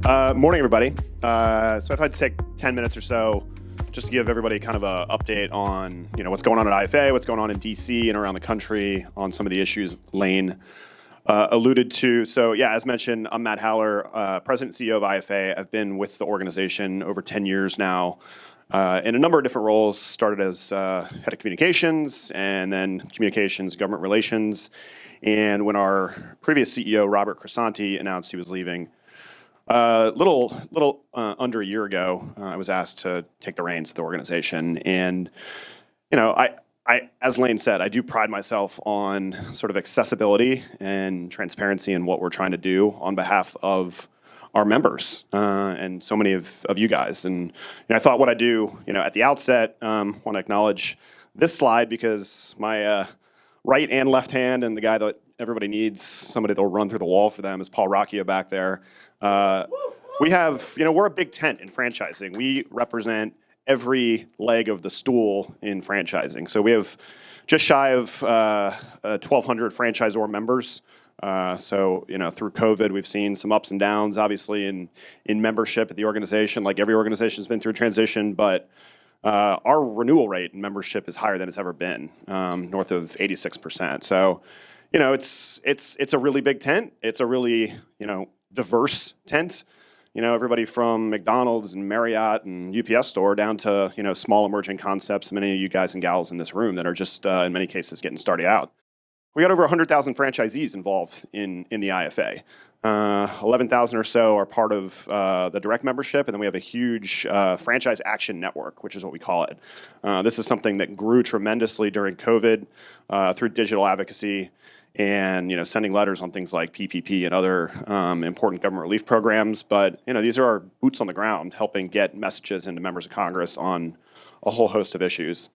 Morning, everybody. So I thought I'd take 10 minutes or so just to give everybody kind of an update on, what's going on at IFA, what's going on in DC and around the country on some of the issues Lane alluded to. So yeah, as mentioned, I'm Matt Haller, President and CEO of IFA. I've been with the organization over 10 years now in a number of different roles. Started as head of communications and then communications, government relations. And when our previous CEO, Robert Crisanti, announced he was leaving, little under a year ago, I was asked to take the reins of the organization. And, I, as Lane said, I do pride myself on sort of accessibility and transparency in what we're trying to do on behalf of our members and so many of you guys. And I thought what I do, at the outset, want to acknowledge this slide because my right and left hand and the guy that everybody needs, somebody that'll run through the wall for them, is Paul Rocchio back there. We have, we're a big tent in franchising. We represent every leg of the stool in franchising. So we have just shy of 1,200 franchisor members. So, through COVID, we've seen some ups and downs, obviously, in membership at the organization. Like every organization's been through transition, but our renewal rate in membership is higher than it's ever been, north of 86%. So, it's a really big tent. It's a really, diverse tent. Everybody from McDonald's and Marriott and UPS store down to, small emerging concepts, many of you guys and gals in this room that are just, in many cases, getting started out. We got over 100,000 franchisees involved in the IFA. 11,000 or so are part of the direct membership, and then we have a huge franchise action network, which is what we call it. This is something that grew tremendously during COVID through digital advocacy and sending letters on things like PPP and other important government relief programs. But these are our boots on the ground, helping get messages into members of Congress on a whole host of issues.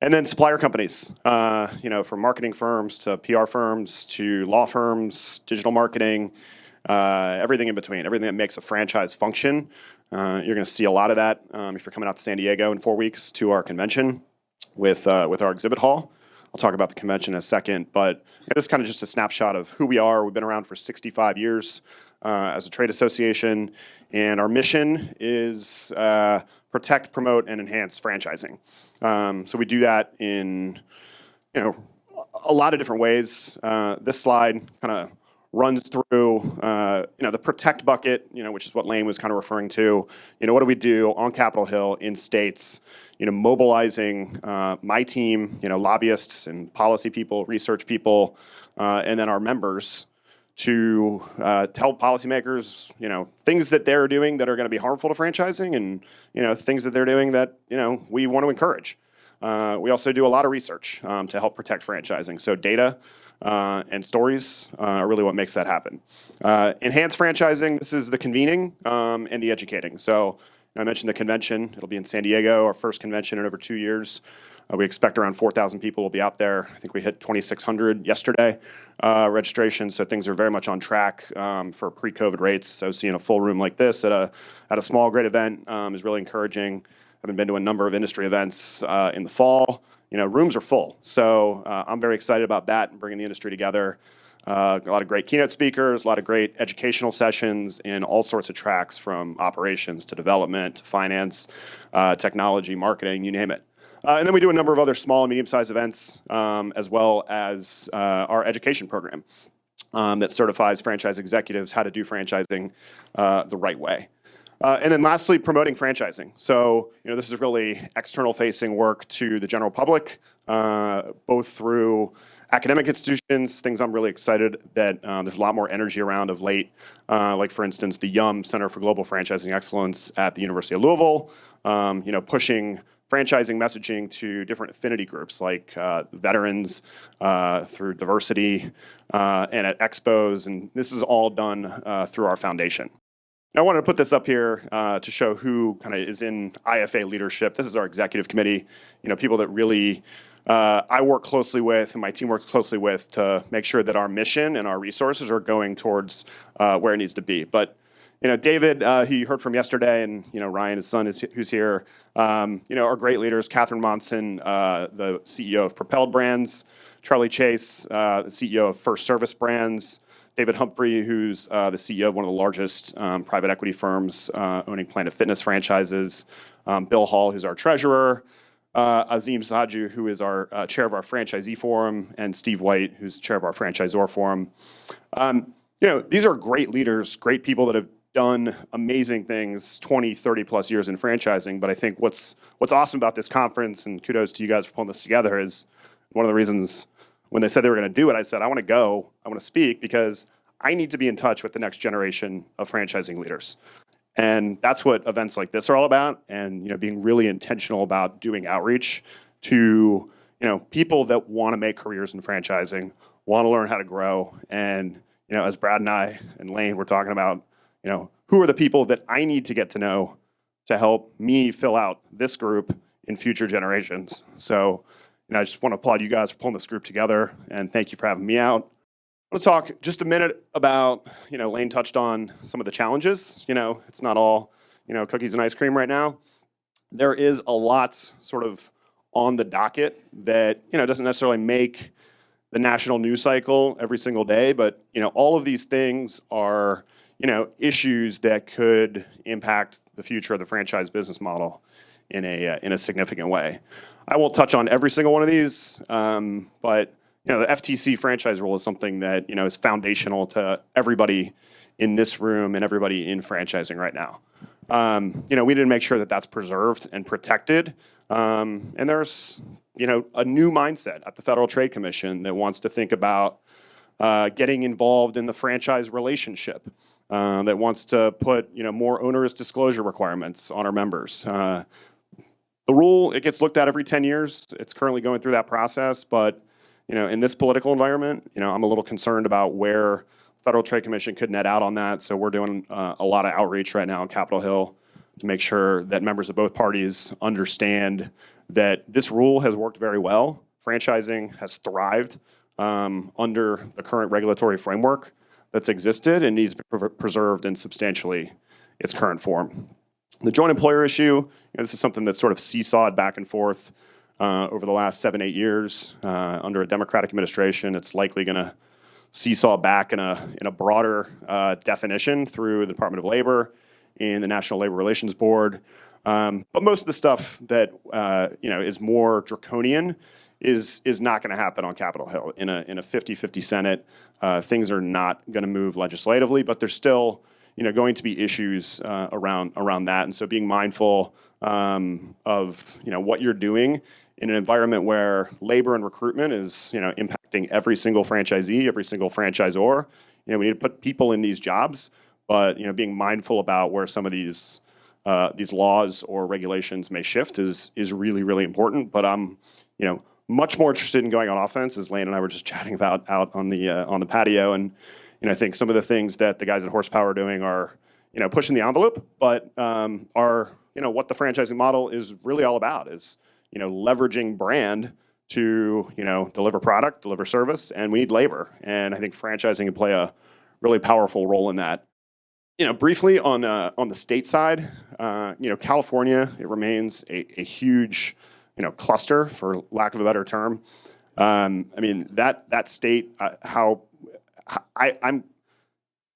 And then supplier companies, from marketing firms to PR firms to law firms, digital marketing, everything in between, everything that makes a franchise function. You're going to see a lot of that if you're coming out to San Diego in 4 weeks to our convention with our exhibit hall. I'll talk about the convention in a second, but this is kind of just a snapshot of who we are. We've been around for 65 years as a trade association, and our mission is protect, promote, and enhance franchising. So we do that in a lot of different ways. This slide kind of runs through the protect bucket, which is what Lane was kind of referring to. What do we do on Capitol Hill in states? Mobilizing my team, lobbyists and policy people, research people, and then our members to tell policymakers, things that they're doing that are going to be harmful to franchising, and things that they're doing that we want to encourage. We also do a lot of research to help protect franchising. So data and stories are really what makes that happen. Enhance franchising. This is the convening and the educating. So I mentioned the convention. It'll be in San Diego, our first convention in over 2 years. We expect around 4,000 people will be out there. I think we hit 2,600 yesterday registration, so things are very much on track for pre-COVID rates. So seeing a full room like this at a small, great event is really encouraging. I've been to a number of industry events in the fall. Rooms are full, so I'm very excited about that and bringing the industry together. A lot of great keynote speakers, a lot of great educational sessions in all sorts of tracks, from operations to development to finance, technology, marketing, you name it. And then we do a number of other small and medium-sized events, as well as our education program that certifies franchise executives how to do franchising the right way. And then lastly, promoting franchising. So, this is really external-facing work to the general public, both through academic institutions, things I'm really excited that there's a lot more energy around of late, like, for instance, the YUM, Center for Global Franchising Excellence at the University of Louisville, pushing franchising messaging to different affinity groups like veterans through diversity and at expos. And this is all done through our foundation. I wanted to put this up here to show who kind of is in IFA leadership. This is our executive committee, people that really I work closely with and my team works closely with to make sure that our mission and our resources are going towards where it needs to be. But David, who you heard from yesterday, and Ryan, his son, who's here, are great leaders. Catherine Monson, the CEO of Propelled Brands, Charlie Chase, the CEO of First Service Brands, David Humphrey, who's the CEO of one of the largest private equity firms owning Planet Fitness franchises, Bill Hall, who's our treasurer, Azim Saju, who is our chair of our franchisee forum, and Steve White, who's chair of our franchisor forum. These are great leaders, great people that have done amazing things 20, 30 plus years in franchising. But I think what's awesome about this conference, and kudos to you guys for pulling this together, is one of the reasons when they said they were going to do it, I said, I want to go, I want to speak, because I need to be in touch with the next generation of franchising leaders. And that's what events like this are all about, and being really intentional about doing outreach to people that want to make careers in franchising, want to learn how to grow. And as Brad and I and Lane were talking about, who are the people that I need to get to know to help me fill out this group in future generations. So I just want to applaud you guys for pulling this group together, and thank you for having me out. I want to talk just a minute about, Lane touched on some of the challenges. It's not all, cookies and ice cream right now. There is a lot sort of on the docket that, doesn't necessarily make the national news cycle every single day, but, all of these things are, issues that could impact the future of the franchise business model in a significant way. I won't touch on every single one of these, but the Ftc Franchise Rule is something that is foundational to everybody in this room and everybody in franchising right now. We need to make sure that that's preserved and protected. And there's a new mindset at the Federal Trade Commission that wants to think about getting involved in the franchise relationship, that wants to put more onerous disclosure requirements on our members. The rule, it gets looked at every 10 years. It's currently going through that process, but in this political environment, I'm a little concerned about where Federal Trade Commission could net out on that. So we're doing a lot of outreach right now on Capitol Hill to make sure that members of both parties understand that this rule has worked very well. Franchising has thrived under the current regulatory framework that's existed and needs to be preserved in substantially its current form. The joint employer issue, this is something that's sort of seesawed back and forth over the last 7-8 years. Under a Democratic administration, it's likely going to seesaw back in a broader definition through the Department of Labor and the National Labor Relations Board. But most of the stuff that is more draconian is not going to happen on Capitol Hill. In a 50-50 Senate, things are not going to move legislatively, but there's still going to be issues around that. And so being mindful of what you're doing in an environment where labor and recruitment is impacting every single franchisee, every single franchisor. We need to put people in these jobs, but being mindful about where some of these laws or regulations may shift is really, really important. But I'm much more interested in going on offense, as Lane and I were just chatting about out on the patio. And I think some of the things that the guys at Horsepower are doing are pushing the envelope, but are what the franchising model is really all about is leveraging brand to deliver product, deliver service, and we need labor. And I think franchising can play a really powerful role in that. Briefly on the state side, California, it remains a huge cluster, for lack of a better term. That state,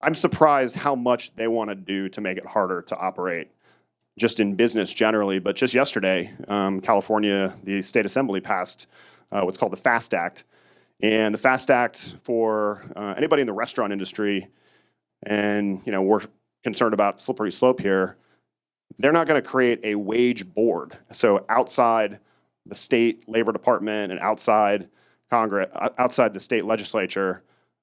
I'm surprised how much they want to do to make it harder to operate just in business generally. But just yesterday, California, the state assembly passed what's called the FAST Act. And the FAST Act for anybody in the restaurant industry, and we're concerned about slippery slope here, they're not going to create a wage board. So outside the state labor department and outside Congress, outside the state legislature,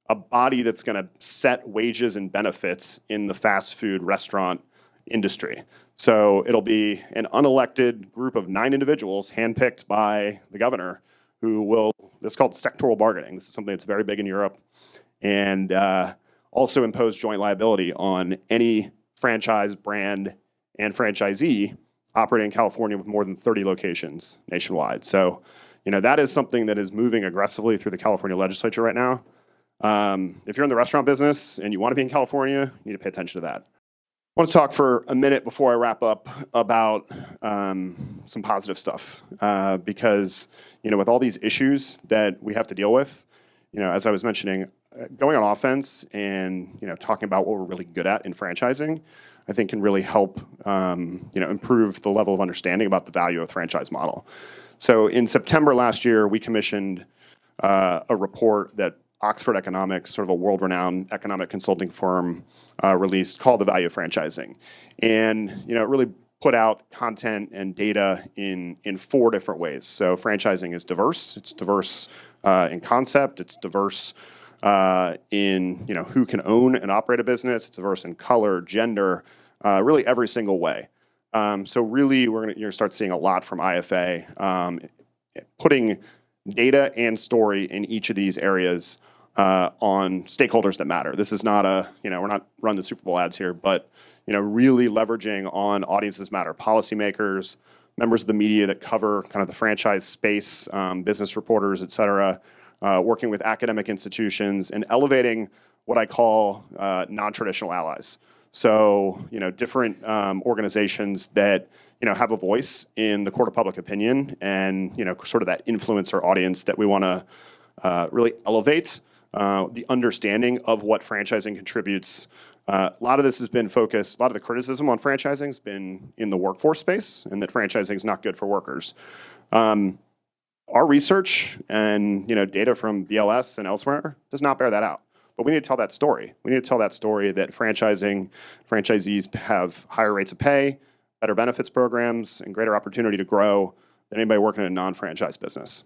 a body that's going to set wages and benefits in the fast food restaurant industry. So it'll be an unelected group of 9 individuals handpicked by the governor who will, it's called sectoral bargaining. This is something that's very big in Europe, and also impose joint liability on any franchise, brand, and franchisee operating in California with more than 30 locations nationwide. So, that is something that is moving aggressively through the California legislature right now. If you're in the restaurant business and you want to be in California, you need to pay attention to that. I want to talk for a minute before I wrap up about some positive stuff, because with all these issues that we have to deal with, as I was mentioning, going on offense and talking about what we're really good at in franchising, I think can really help improve the level of understanding about the value of the franchise model. So in September last year, we commissioned a report that Oxford Economics, sort of a world-renowned economic consulting firm, released called The Value of Franchising. And it really put out content and data in 4 different ways. So franchising is diverse. It's diverse in concept. It's diverse in who can own and operate a business. It's diverse in color, gender, really every single way. So really, you're going to start seeing a lot from IFA, putting data and story in each of these areas on stakeholders that matter. This is not we're not running the Super Bowl ads here, but really leveraging on audiences matter, policymakers, members of the media that cover kind of the franchise space, business reporters, et cetera, working with academic institutions and elevating what I call non-traditional allies. So, different organizations that, have a voice in the court of public opinion and, sort of that influencer audience that we want to really elevate the understanding of what franchising contributes. A lot of this has been focused, a lot of the criticism on franchising has been in the workforce space and that franchising is not good for workers. Our research and, data from BLS and elsewhere does not bear that out. But we need to tell that story. We need to tell that story that franchisees have higher rates of pay, better benefits programs, and greater opportunity to grow than anybody working in a non-franchise business.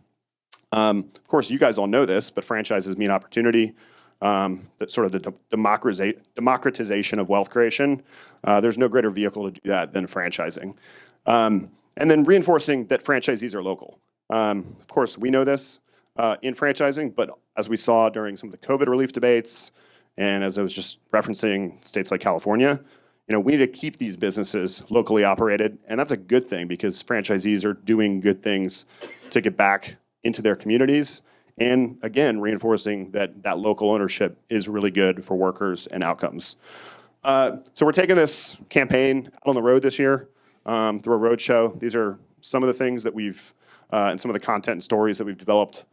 Of course, you guys all know this, but franchises mean opportunity. That sort of the democratization of wealth creation. There's no greater vehicle to do that than franchising. And then reinforcing that franchisees are local. Of course, we know this in franchising, but as we saw during some of the COVID relief debates, and as I was just referencing states like California, we need to keep these businesses locally operated, and that's a good thing because franchisees are doing good things to get back into their communities, and again, reinforcing that local ownership is really good for workers and outcomes. So we're taking this campaign out on the road this year through a roadshow. These are some of the things that we've and some of the content and stories that we've developed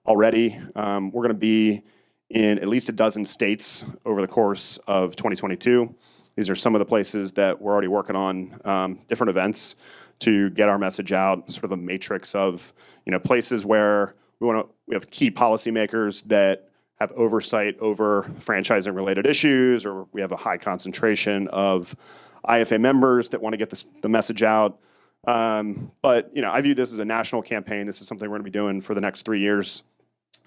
already. We're going to be in at least a dozen states over the course of 2022. These are some of the places that we're already working on different events to get our message out, sort of a matrix of places where we have key policymakers that have oversight over franchising related issues, or we have a high concentration of IFA members that want to get the message out. But I view this as a national campaign. This is something we're going to be doing for the next 3 years.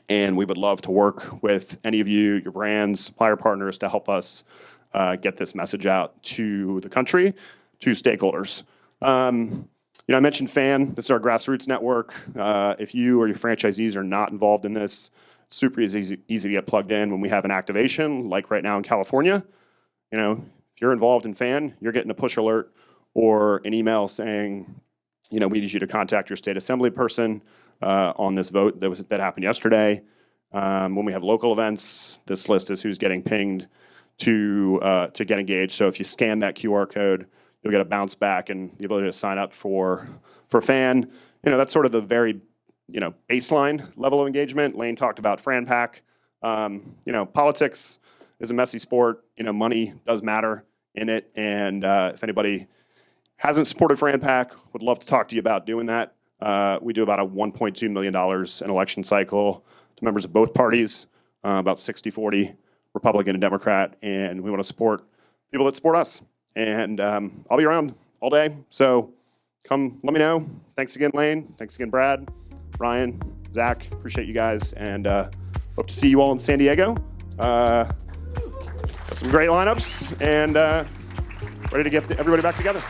And we would love to work with any of you, your brands, supplier partners, to help us get this message out to the country, to stakeholders. I mentioned FAN. This is our grassroots network. If you or your franchisees are not involved in this, it's super easy to get plugged in when we have an activation, like right now in California. If you're involved in FAN, you're getting a push alert or an email saying, we need you to contact your state assembly person on this vote that happened yesterday. When we have local events, this list is who's getting pinged to get engaged. So if you scan that QR code, you'll get a bounce back and the ability to sign up for FAN. That's sort of the very baseline level of engagement. Lane talked about FranPack. Politics is a messy sport. Money does matter in it, and if anybody hasn't supported FranPack, would love to talk to you about doing that. We do about a $1.2 million an election cycle to members of both parties, about 60-40 Republican and Democrat, and we want to support people that support us. And I'll be around all day, so come let me know. Thanks again, Lane. Thanks again, Brad, Ryan, Zach. Appreciate you guys, and hope to see you all in San Diego. Got some great lineups, and ready to get everybody back together.